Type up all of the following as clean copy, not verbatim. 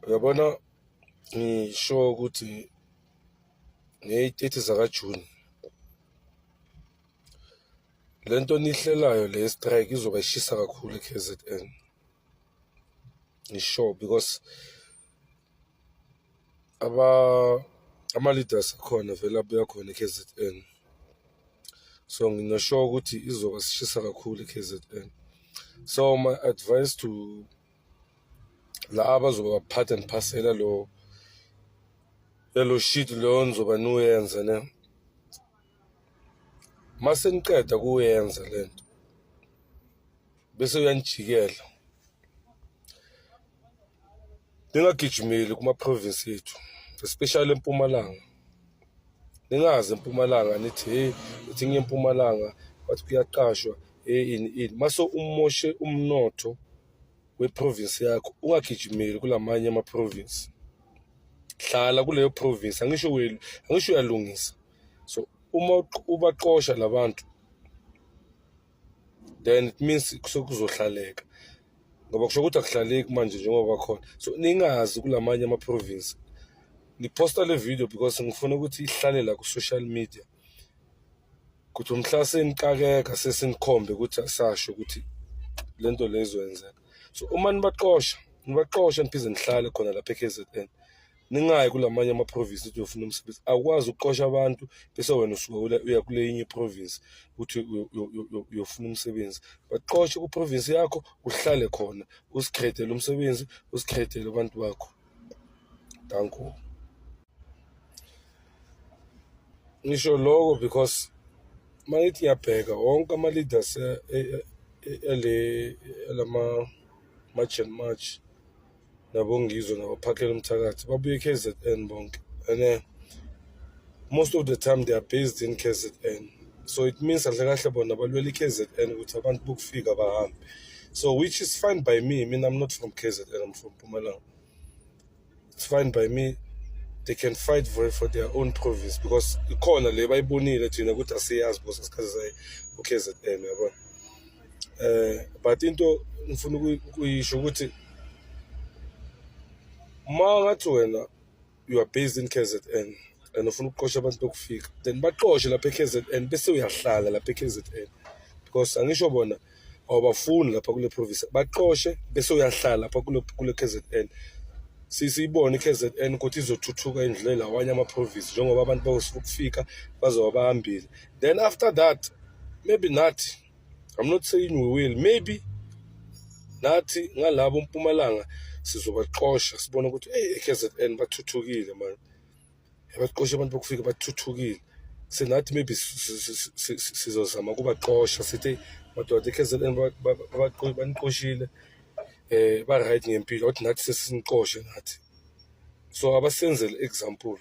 Uyabona, ngisho ukuthi nge-30 zakaJuni lento nihlelayo le strike izoba ishisa kakhulu eKZN. Ngisho because ama-leaders akhona vele abuya khona eKZN, so nginosho ukuthi izoba sishisa kakhulu eKZN. So my advice to laba abazoba part and parcel yalo shit lo nizoba niyenza ne, mase niqeda kuyenza lento bese uyanijikela, ningagijimeli kuma-province yethu, especially eMpumalanga. Ningazi eMpumalanga nithi hey uthi ngiye eMpumalanga bathi kuyaqashwa ini mase umoshe umnotho weprovince yakho, ungagijimeli kulamanye ama-province. Hlala kuleyo province, angisho uyalungisa. So uma ubaqosha labantu, then it means kuzohlaleka, ngoba kusho ukuthi akuhlaleki manje njengoba khona. So ningazi kulamanye ama-province. Ngiposta le video because ngifuna ukuthi ihlale la ku-social media, kuthi mhla senikakeka sesinikhombe ukuthi asasho ukuthi lento le izoyenzeka. So uma nibaqosha niphize nihlale khona lapha eKZN, ningayi kulamanye ama-province ukuthi uyofuna umsebenzi. Akwazi ukuqosha abantu bese wena usuka uya kule yinye iprovince ukuthi uyofuna umsebenzi. Baqoshe kuprovince yakho, uhlale khona, usikhethele umsebenzi, usikhethele abantu bakho. Danko. Ngisho lokho because mangithi ngiyabheka wonke ama-leaders lama-March and March nabongizwe nabaphakela umthakathi babuye eKZN bonke, and most of the time they are based in KZN. So it means kahle kahle bona balwela iKZN ukuthi abantu bokufika bahambe. So which is fine by me. I mean, I'm not from KZN, I'm from Mpumalanga. It's fine by me. They can fight for their own province because ikhona le bayibonile thina ukuthi asiyazi boss asikhaze uKZN, yabona. But into ngifuna ukuyisho ukuthi ma ngathi wena you are based in KZN and ufuna ukuqosha abantu bokufika, then baqoshe lapha eKZN bese uyahlala lapha eKZN, because angisho bona awabafuni lapha kule province. Baqoshe bese uyahlala lapha kule KZN. Siyibone iKZN ukuthi izothuthuka indlela awanye ama-province njengoba abantu bakufika bazoba bahambile. Then after that, maybe nathi, I'm not saying we will, maybe nathi ngalabo eMpumalanga sizobaqosha sibone ukuthi eKZN bathuthukile man, baqoshe abantu bokufika bathuthukile. Senathi maybe sizozama ukubaqosha sithi madoda eKZN baniqoshile ba-right ngempilo, othi nathi sesiniqoshe nathi. So abasenzele example,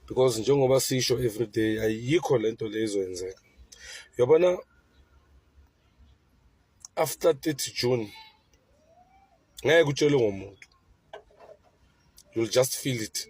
because njengoba sisho every day ayikho lento le izoyenzeka. Yabona, after 30 June ngeke utshele ngomuntu, you'll just feel it.